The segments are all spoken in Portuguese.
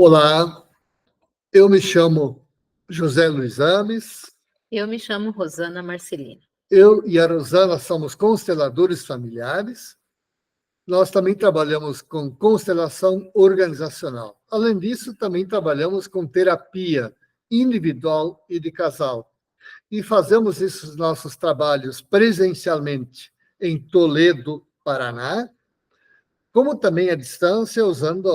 Olá, eu me chamo José Luiz Ames. Eu me chamo Rosana Marcelino. Eu e a Rosana somos consteladores familiares. Nós também trabalhamos com constelação organizacional. Além disso, também trabalhamos com terapia individual e de casal. E fazemos esses nossos trabalhos presencialmente em Toledo, Paraná, como também à distância, usando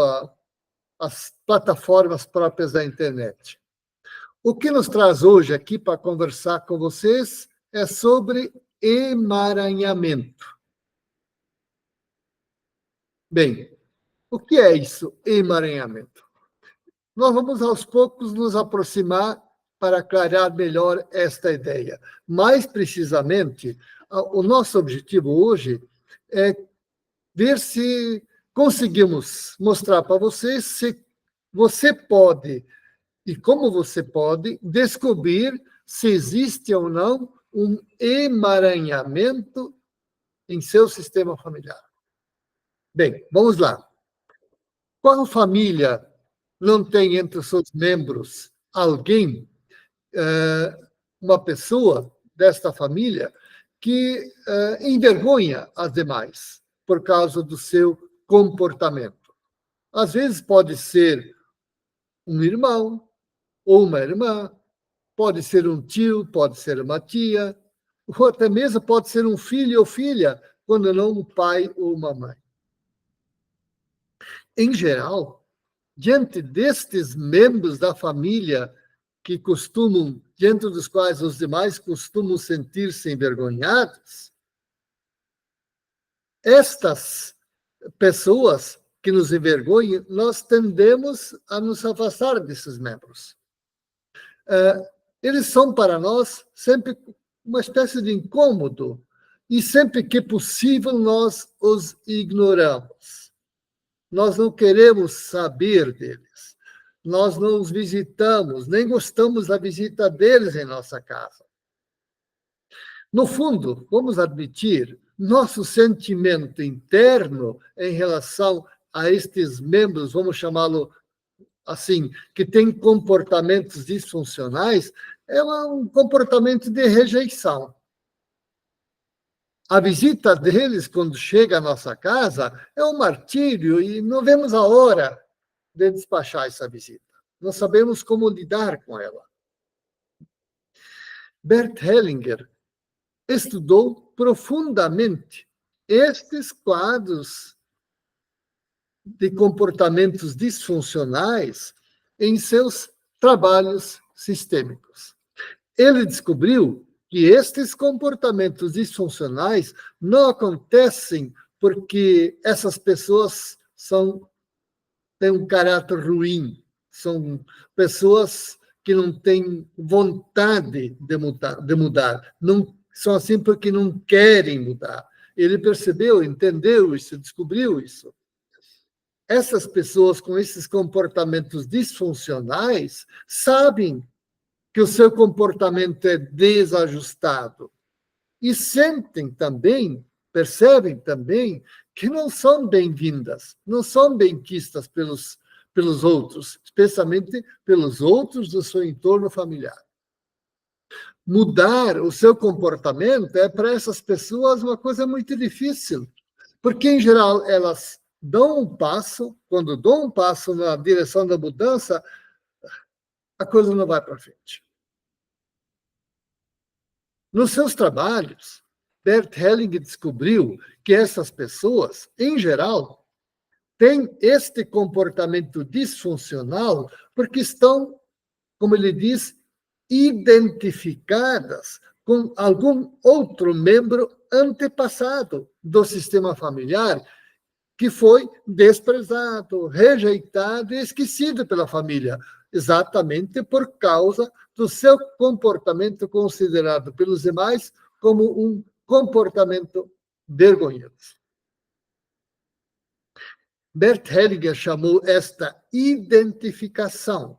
as plataformas próprias da internet. O que nos traz hoje aqui para conversar com vocês é sobre emaranhamento. Bem, o que é isso, emaranhamento? Nós vamos aos poucos nos aproximar para aclarar melhor esta ideia. Mais precisamente, o nosso objetivo hoje é ver se conseguimos mostrar para vocês se você pode e como você pode descobrir se existe ou não um emaranhamento em seu sistema familiar. Bem, vamos lá. Qual família não tem entre os seus membros alguém, uma pessoa desta família que envergonha as demais por causa do seu comportamento? Às vezes pode ser um irmão, ou uma irmã, pode ser um tio, pode ser uma tia, ou até mesmo pode ser um filho ou filha, quando não um pai ou uma mãe. Em geral, diante destes membros da família diante dos quais os demais costumam sentir-se envergonhados, estas pessoas que nos envergonham, nós tendemos a nos afastar desses membros. Eles são para nós sempre uma espécie de incômodo e sempre que possível nós os ignoramos. Nós não queremos saber deles. Nós não os visitamos, nem gostamos da visita deles em nossa casa. No fundo, vamos admitir, nosso sentimento interno em relação a estes membros, vamos chamá-lo assim, que tem comportamentos disfuncionais, é um comportamento de rejeição. A visita deles, quando chega à nossa casa, é um martírio e não vemos a hora de despachar essa visita. Não sabemos como lidar com ela. Bert Hellinger estudou profundamente estes quadros de comportamentos disfuncionais em seus trabalhos sistêmicos. Ele descobriu que estes comportamentos disfuncionais não acontecem porque essas pessoas têm um caráter ruim, são pessoas que não têm vontade de mudar, não são assim porque não querem mudar. Ele percebeu, entendeu isso, descobriu isso. Essas pessoas com esses comportamentos disfuncionais sabem que o seu comportamento é desajustado e sentem também, percebem também que não são bem-vindas, não são bem-quistas pelos outros, especialmente pelos outros do seu entorno familiar. Mudar o seu comportamento é para essas pessoas uma coisa muito difícil, porque, em geral, elas dão um passo, quando dão um passo na direção da mudança, a coisa não vai para frente. Nos seus trabalhos, Bert Hellinger descobriu que essas pessoas, em geral, têm este comportamento disfuncional porque estão, como ele diz, identificadas com algum outro membro antepassado do sistema familiar que foi desprezado, rejeitado e esquecido pela família, exatamente por causa do seu comportamento considerado pelos demais como um comportamento vergonhoso. Bert Hellinger chamou esta identificação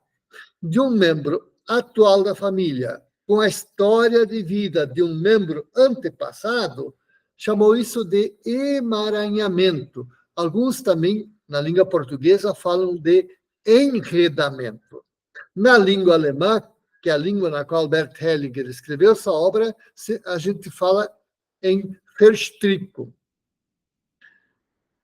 de um membro atual da família com a história de vida de um membro antepassado, chamou isso de emaranhamento. Alguns também, na língua portuguesa, falam de enredamento. Na língua alemã, que é a língua na qual Bert Hellinger escreveu essa obra, a gente fala em Verstrickung.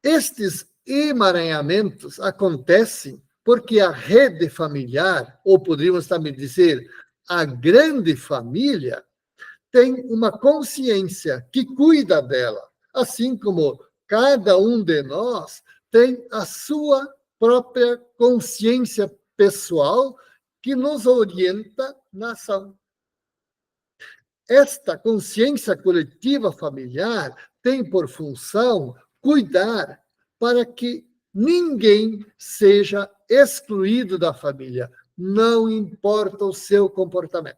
Estes emaranhamentos acontecem porque a rede familiar, ou poderíamos também dizer, a grande família, tem uma consciência que cuida dela, assim como cada um de nós tem a sua própria consciência pessoal que nos orienta na ação. Esta consciência coletiva familiar tem por função cuidar para que ninguém seja excluído da família, não importa o seu comportamento.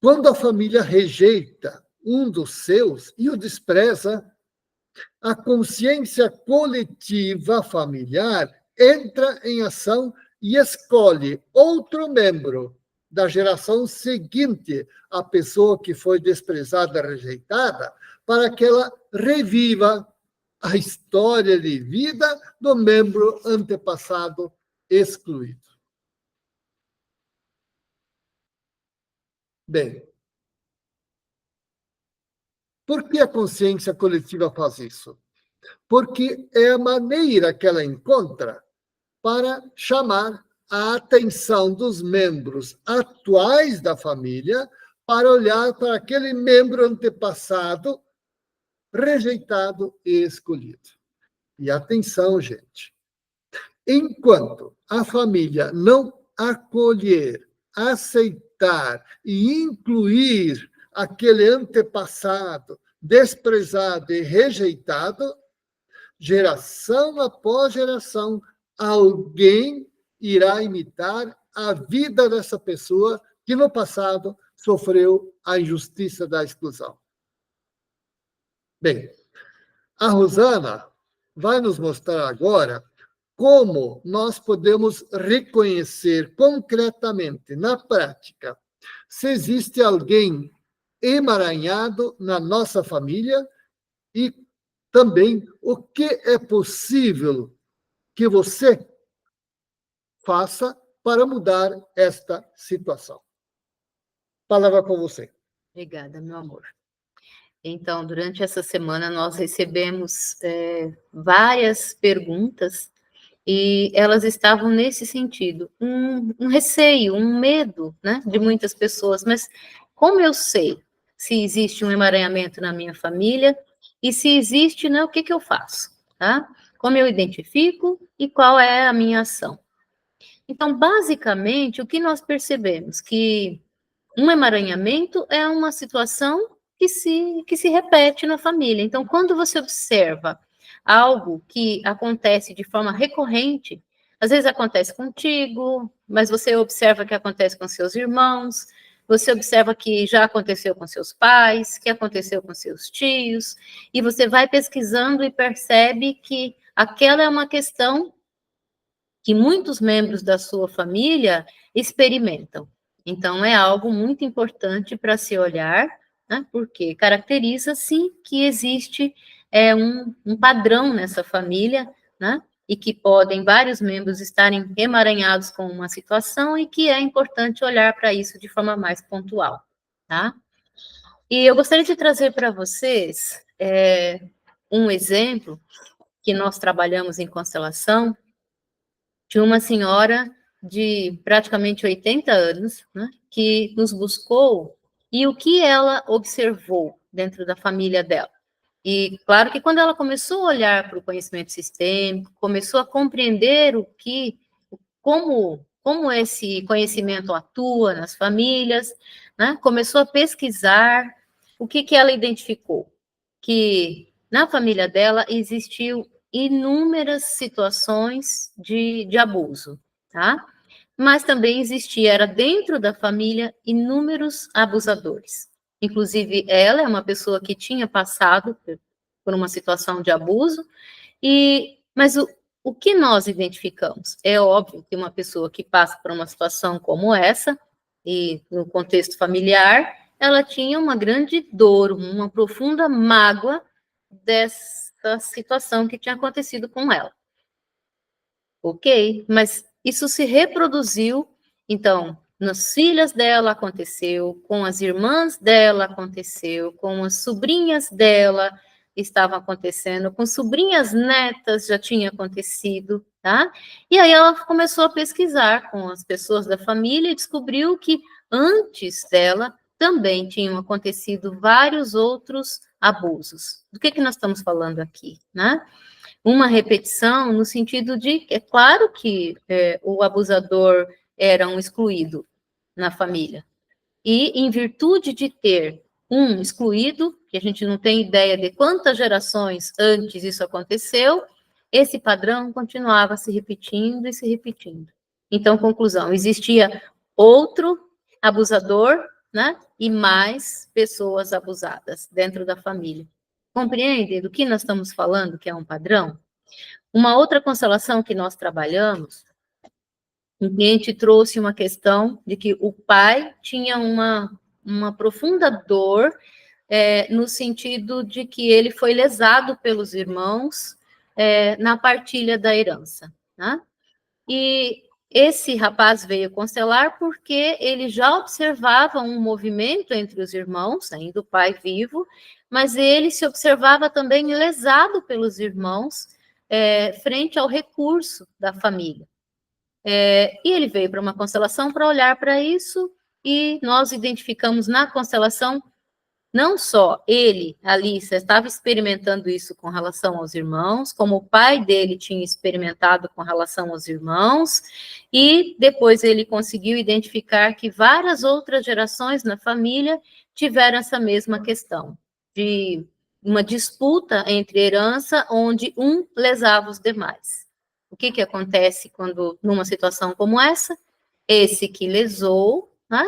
Quando a família rejeita um dos seus e o despreza, a consciência coletiva familiar entra em ação e escolhe outro membro da geração seguinte à pessoa que foi desprezada, rejeitada, para que ela reviva a história de vida do membro antepassado excluído. Bem, por que a consciência coletiva faz isso? Porque é a maneira que ela encontra para chamar a atenção dos membros atuais da família para olhar para aquele membro antepassado rejeitado e escolhido. E atenção, gente. Enquanto a família não acolher, aceitar e incluir aquele antepassado desprezado e rejeitado, geração após geração, alguém irá imitar a vida dessa pessoa que no passado sofreu a injustiça da exclusão. Bem, a Rosana vai nos mostrar agora como nós podemos reconhecer concretamente, na prática, se existe alguém emaranhado na nossa família e também o que é possível que você faça para mudar esta situação. Palavra com você. Obrigada, meu amor. Então, durante essa semana, nós recebemos várias perguntas e elas estavam nesse sentido, um receio, um medo, né, de muitas pessoas. Mas como eu sei se existe um emaranhamento na minha família e se existe, né, o que eu faço, tá? Como eu identifico e qual é a minha ação? Então, basicamente, o que nós percebemos? Que um emaranhamento é uma situação que se repete na família. Então, quando você observa algo que acontece de forma recorrente, às vezes acontece contigo, mas você observa que acontece com seus irmãos, você observa que já aconteceu com seus pais, que aconteceu com seus tios, e você vai pesquisando e percebe que aquela é uma questão que muitos membros da sua família experimentam. Então, é algo muito importante para se olhar, né, porque caracteriza-se que existe um padrão nessa família, né, e que podem vários membros estarem emaranhados com uma situação e que é importante olhar para isso de forma mais pontual, tá? E eu gostaria de trazer para vocês um exemplo que nós trabalhamos em constelação, de uma senhora de praticamente 80 anos, né, que nos buscou e o que ela observou dentro da família dela. E claro que quando ela começou a olhar para o conhecimento sistêmico, começou a compreender como esse conhecimento atua nas famílias, né, começou a pesquisar o que ela identificou, que na família dela existiu inúmeras situações de abuso, tá? Mas também era dentro da família, inúmeros abusadores. Inclusive, ela é uma pessoa que tinha passado por uma situação de abuso, mas o que nós identificamos? É óbvio que uma pessoa que passa por uma situação como essa, e no contexto familiar, ela tinha uma grande dor, uma profunda mágoa dessa situação que tinha acontecido com ela. Ok, mas isso se reproduziu, então, nas filhas dela aconteceu, com as irmãs dela aconteceu, com as sobrinhas dela estava acontecendo, com sobrinhas netas já tinha acontecido, tá? E aí ela começou a pesquisar com as pessoas da família e descobriu que antes dela também tinham acontecido vários outros abusos. Do que nós estamos falando aqui, né? Uma repetição no sentido de, é claro que o abusador era um excluído na família, e em virtude de ter um excluído, que a gente não tem ideia de quantas gerações antes isso aconteceu, esse padrão continuava se repetindo e se repetindo. Então, conclusão, existia outro abusador, né, e mais pessoas abusadas dentro da família. Compreende do que nós estamos falando, que é um padrão? Uma outra constelação que nós trabalhamos, um cliente trouxe uma questão de que o pai tinha uma profunda dor, no sentido de que ele foi lesado pelos irmãos na partilha da herança, né? E esse rapaz veio constelar porque ele já observava um movimento entre os irmãos, ainda o pai vivo, mas ele se observava também lesado pelos irmãos frente ao recurso da família. E ele veio para uma constelação para olhar para isso, e nós identificamos na constelação não só ele, Alice, estava experimentando isso com relação aos irmãos, como o pai dele tinha experimentado com relação aos irmãos, e depois ele conseguiu identificar que várias outras gerações na família tiveram essa mesma questão, de uma disputa entre herança, onde um lesava os demais. O que acontece quando, numa situação como essa, esse que lesou, né,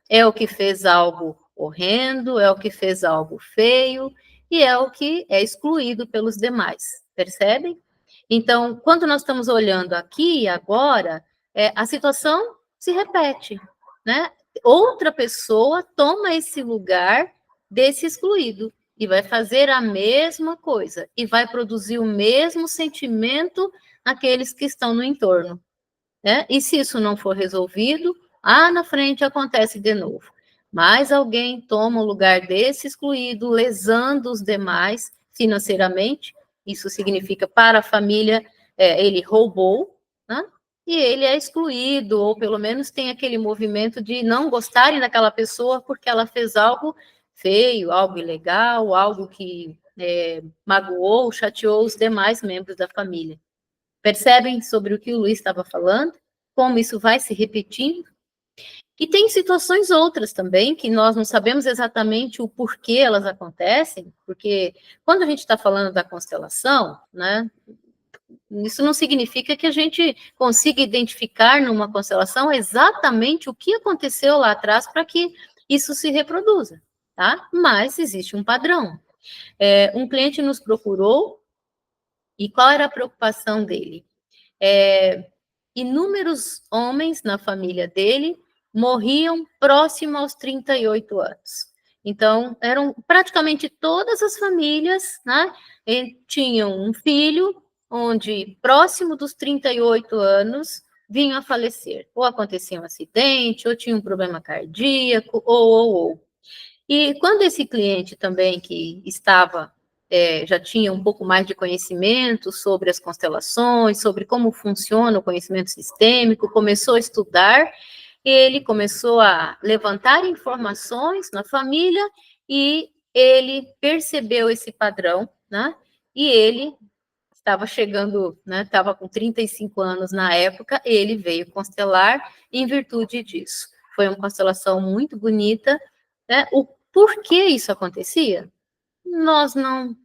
é o que fez algo horrendo, é o que fez algo feio, e é o que é excluído pelos demais, percebem? Então, quando nós estamos olhando aqui e agora, a situação se repete, né? Outra pessoa toma esse lugar desse excluído e vai fazer a mesma coisa, e vai produzir o mesmo sentimento naqueles que estão no entorno, né? E se isso não for resolvido, na frente acontece de novo. Mas alguém toma o lugar desse excluído, lesando os demais financeiramente. Isso significa, para a família, ele roubou, né? E ele é excluído, ou pelo menos tem aquele movimento de não gostarem daquela pessoa porque ela fez algo feio, algo ilegal, algo que magoou, chateou os demais membros da família. Percebem sobre o que o Luiz estava falando? Como isso vai se repetindo? E tem situações outras também, que nós não sabemos exatamente o porquê elas acontecem, porque quando a gente está falando da constelação, né, isso não significa que a gente consiga identificar numa constelação exatamente o que aconteceu lá atrás para que isso se reproduza, tá? Mas existe um padrão. Um cliente nos procurou, e qual era a preocupação dele? Inúmeros homens na família dele morriam próximo aos 38 anos. Então, eram praticamente todas as famílias, né, tinham um filho, onde próximo dos 38 anos vinham a falecer. Ou acontecia um acidente, ou tinha um problema cardíaco, ou. E quando esse cliente também, que estava já tinha um pouco mais de conhecimento sobre as constelações, sobre como funciona o conhecimento sistêmico, começou a estudar, ele começou a levantar informações na família e ele percebeu esse padrão, né? E ele estava chegando, né? Estava com 35 anos na época, ele veio constelar em virtude disso. Foi uma constelação muito bonita, né? O porquê isso acontecia? Nós não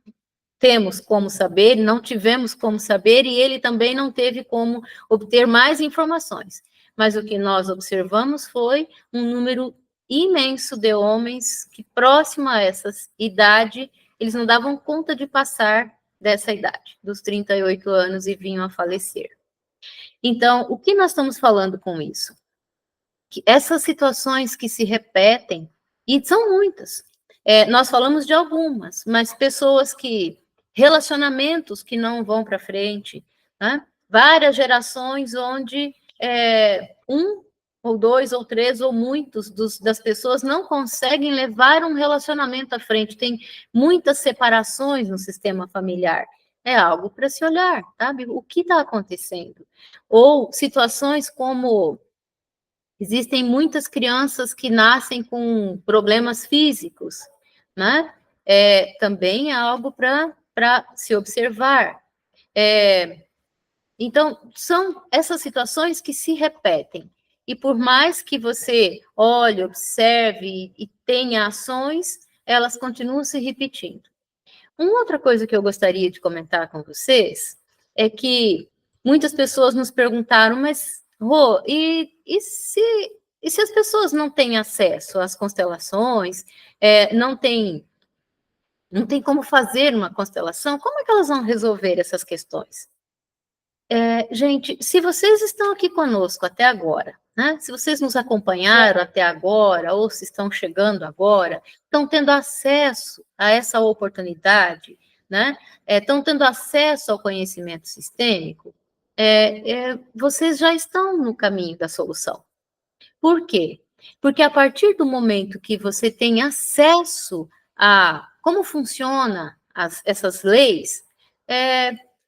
temos como saber, não tivemos como saber, e ele também não teve como obter mais informações. Mas o que nós observamos foi um número imenso de homens que, próximo a essa idade, eles não davam conta de passar dessa idade, dos 38 anos, e vinham a falecer. Então, o que nós estamos falando com isso? Que essas situações que se repetem, e são muitas, nós falamos de algumas, mas pessoas que, relacionamentos que não vão para frente, né? várias gerações onde um, ou dois, ou três, ou muitos das pessoas não conseguem levar um relacionamento à frente. Tem muitas separações no sistema familiar. É algo para se olhar, sabe? O que está acontecendo? Ou situações como existem muitas crianças que nascem com problemas físicos, né? Também é algo para se observar. Então, são essas situações que se repetem. E por mais que você olhe, observe e tenha ações, elas continuam se repetindo. Uma outra coisa que eu gostaria de comentar com vocês é que muitas pessoas nos perguntaram, mas, Rô, e se as pessoas não têm acesso às constelações, não tem como fazer uma constelação, como é que elas vão resolver essas questões? Gente, se vocês estão aqui conosco até agora, né? Se vocês nos acompanharam até agora, ou se estão chegando agora, estão tendo acesso a essa oportunidade, né? Estão tendo acesso ao conhecimento sistêmico, vocês já estão no caminho da solução. Por quê? Porque a partir do momento que você tem acesso a como funcionam essas leis,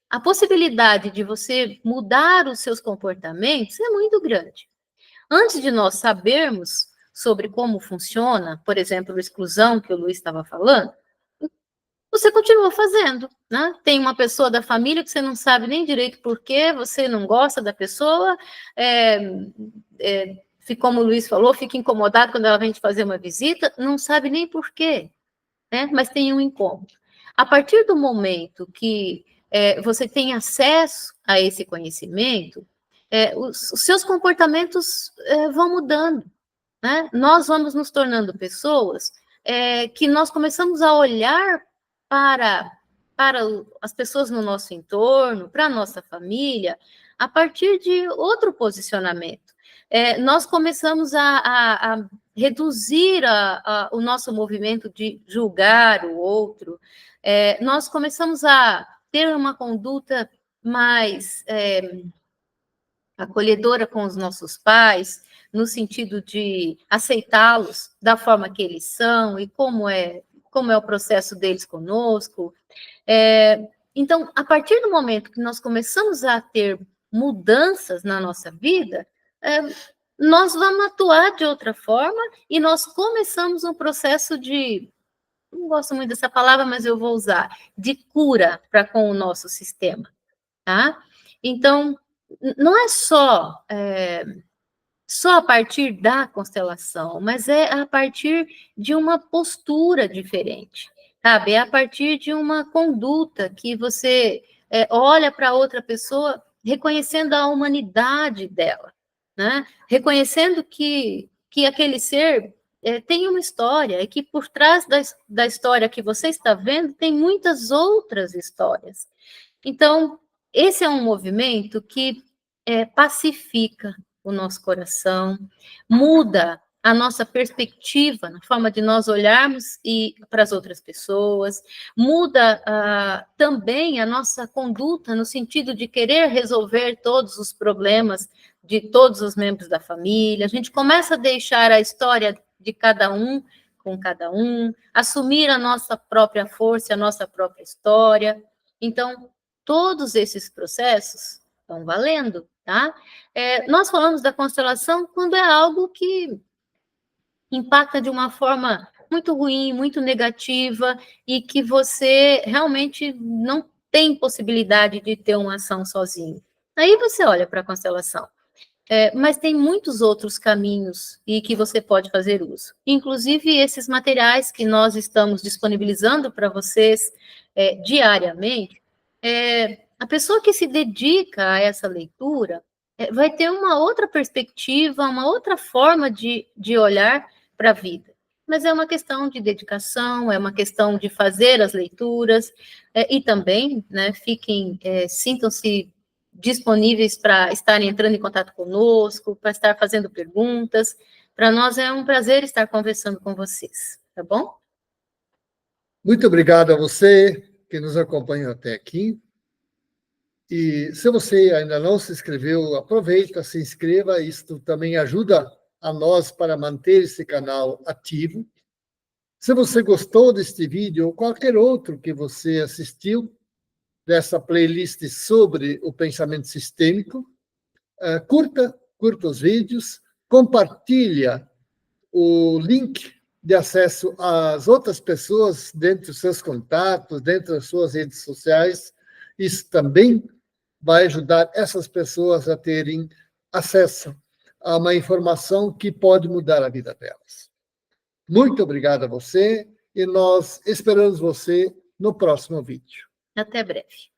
a possibilidade de você mudar os seus comportamentos é muito grande. Antes de nós sabermos sobre como funciona, por exemplo, a exclusão que o Luiz estava falando, você continua fazendo, né? Tem uma pessoa da família que você não sabe nem direito por quê, você não gosta da pessoa, como o Luiz falou, fica incomodado quando ela vem te fazer uma visita, não sabe nem por quê, né? Mas tem um incômodo. A partir do momento que você tem acesso a esse conhecimento, os seus comportamentos vão mudando, né? Nós vamos nos tornando pessoas que nós começamos a olhar para as pessoas no nosso entorno, para a nossa família, a partir de outro posicionamento. Nós começamos a reduzir o nosso movimento de julgar o outro, nós começamos a ter uma conduta mais acolhedora com os nossos pais, no sentido de aceitá-los da forma que eles são e como é o processo deles conosco. Então, a partir do momento que nós começamos a ter mudanças na nossa vida, nós vamos atuar de outra forma e nós começamos um processo de, não gosto muito dessa palavra, mas eu vou usar, de cura para com o nosso sistema, tá? Então, não é só a partir da constelação, mas é a partir de uma postura diferente, sabe? É a partir de uma conduta que você olha para outra pessoa reconhecendo a humanidade dela, né? Reconhecendo que aquele ser tem uma história e que por trás da história que você está vendo tem muitas outras histórias. Então, esse é um movimento que pacifica o nosso coração, muda a nossa perspectiva na forma de nós olharmos para as outras pessoas, muda também a nossa conduta no sentido de querer resolver todos os problemas de todos os membros da família. A gente começa a deixar a história de cada um com cada um, assumir a nossa própria força, a nossa própria história. Então, todos esses processos estão valendo, tá? Nós falamos da constelação quando é algo que impacta de uma forma muito ruim, muito negativa, e que você realmente não tem possibilidade de ter uma ação sozinho. Aí você olha para a constelação. Mas tem muitos outros caminhos e que você pode fazer uso. Inclusive, esses materiais que nós estamos disponibilizando para vocês diariamente, a pessoa que se dedica a essa leitura vai ter uma outra perspectiva, uma outra forma de olhar para a vida. Mas é uma questão de dedicação, é uma questão de fazer as leituras, e também, né, sintam-se disponíveis para estarem entrando em contato conosco, para estar fazendo perguntas. Para nós é um prazer estar conversando com vocês, tá bom? Muito obrigado a você que nos acompanhou até aqui. E se você ainda não se inscreveu, aproveita, se inscreva. Isto também ajuda a nós para manter esse canal ativo. Se você gostou deste vídeo ou qualquer outro que você assistiu, dessa playlist sobre o pensamento sistêmico, curta os vídeos, compartilha o link de acesso às outras pessoas dentro dos seus contatos, dentro das suas redes sociais. Isso também vai ajudar essas pessoas a terem acesso a uma informação que pode mudar a vida delas. Muito obrigado a você e nós esperamos você no próximo vídeo. Até breve.